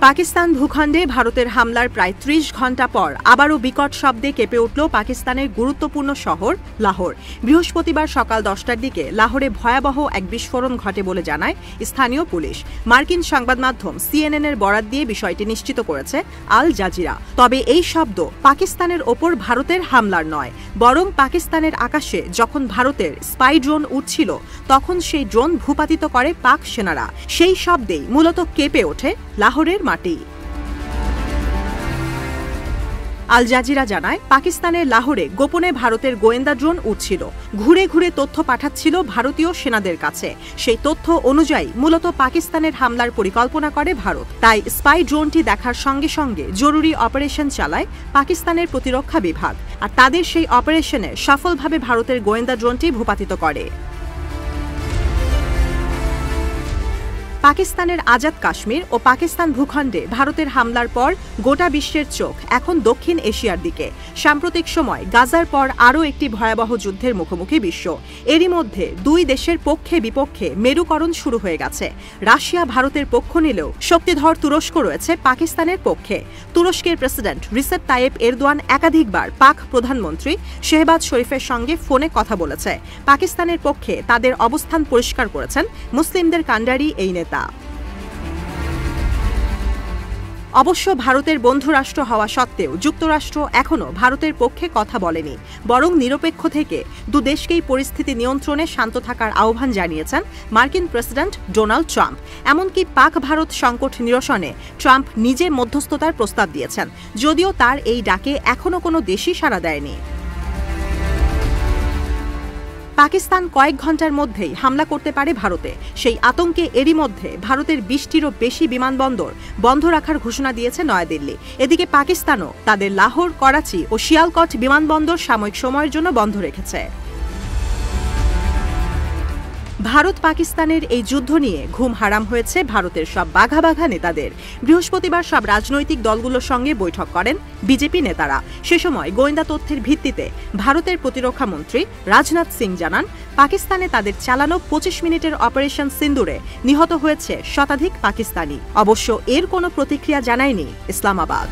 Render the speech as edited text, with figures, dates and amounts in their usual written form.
পাকিস্তান ভূখণ্ডে ভারতের হামলার প্রায় ৩০ ঘণ্টা পর আবারও বিকট শব্দে কেঁপে উঠল পাকিস্তানের গুরুত্বপূর্ণ শহর লাহোর। বৃহস্পতিবার সকাল ১০টার দিকে লাহোরে ভয়াবহ এক বিস্ফোরণ ঘটে বলে জানায় স্থানীয় পুলিশ। মার্কিন সংবাদ মাধ্যম সিএনএন-এর বরাত দিয়ে বিষয়টি নিশ্চিত করেছে আল জাজিরা। তবে এই শব্দ পাকিস্তানের ওপর ভারতের হামলার নয়, বরং পাকিস্তানের আকাশে যখন ভারতের স্পাই ড্রোন উড়ছিল তখন সেই ড্রোন ভূপাতিত করে পাক সেনারা। সেই শব্দেই মূলত কেঁপে ওঠে লাহোরের মাটি। আল জাজিরা জানায়, পাকিস্তানের লাহোরে গোপনে ভারতের গোয়েন্দা ড্রোন উড়ছিল, ঘুরে ঘুরে তথ্য পাঠাচ্ছিল ভারতীয় সেনাদের কাছে। সেই তথ্য অনুযায়ী মূলত পাকিস্তানের হামলার পরিকল্পনা করে ভারত। তাই স্পাই ড্রোনটি দেখার সঙ্গে সঙ্গে জরুরি অপারেশন চালায় পাকিস্তানের প্রতিরক্ষা বিভাগ, আর তাদের সেই অপারেশনে সফলভাবে ভারতের গোয়েন্দা ড্রোনটি ভূপাতিত করে। পাকিস্তানের আজাদ কাশ্মীর ও পাকিস্তান ভূখণ্ডে ভারতের হামলার পর গোটা বিশ্বের চোখ এখন দক্ষিণ এশিয়ার দিকে। সাম্প্রতিক সময় গাজার পর আরও একটি ভয়াবহ যুদ্ধের মুখোমুখি বিশ্ব। এরই মধ্যে দুই দেশের পক্ষে বিপক্ষে মেরুকরণ শুরু হয়ে গেছে। রাশিয়া ভারতের পক্ষ নিলেও শক্তিধর তুরস্ক রয়েছে পাকিস্তানের পক্ষে। তুরস্কের প্রেসিডেন্ট রিসেপ তাইয়েপ এরদোয়ান একাধিকবার পাক প্রধানমন্ত্রী শেহবাজ শরীফের সঙ্গে ফোনে কথা বলেছে। পাকিস্তানের পক্ষে তাদের অবস্থান পরিষ্কার করেছেন মুসলিমদের কাণ্ডারি এই নেতা। অবশ্য ভারতের বন্ধুরাষ্ট্র হওয়া সত্ত্বেও যুক্তরাষ্ট্র এখনও ভারতের পক্ষে কথা বলেনি, বরং নিরপেক্ষ থেকে দুদেশকেই পরিস্থিতি নিয়ন্ত্রণে শান্ত থাকার আহ্বান জানিয়েছেন মার্কিন প্রেসিডেন্ট ডোনাল্ড ট্রাম্প। এমনকি পাক ভারত সংকট নিরসনে ট্রাম্প নিজে মধ্যস্থতার প্রস্তাব দিয়েছেন, যদিও তার এই ডাকে এখনও কোনো দেশই সাড়া দেয়নি। পাকিস্তান কয়েক ঘন্টার মধ্যেই হামলা করতে পারে ভারতে। সেই আতঙ্কে এরই মধ্যে ভারতের ২০টিরও বেশি বিমানবন্দর বন্ধ রাখার ঘোষণা দিয়েছে নয়াদিল্লি। এদিকে পাকিস্তানও তাদের লাহোর, করাচি ও শিয়ালকট বিমানবন্দর সাময়িক সময়ের জন্য বন্ধ রেখেছে। ভারত পাকিস্তানের এই যুদ্ধ নিয়ে ঘুম হারাম হয়েছে ভারতের সব বাঘা বাঘা নেতাদের। বৃহস্পতিবার সব রাজনৈতিক দলগুলোর সঙ্গে বৈঠক করেন বিজেপি নেতারা। সে সময় গোয়েন্দা তথ্যের ভিত্তিতে ভারতের প্রতিরক্ষা মন্ত্রী রাজনাথ সিং জানান, পাকিস্তানে তাদের চালানো ২৫ মিনিটের অপারেশন সিন্দুরে নিহত হয়েছে শতাধিক পাকিস্তানি। অবশ্য এর কোনো প্রতিক্রিয়া জানায়নি ইসলামাবাদ।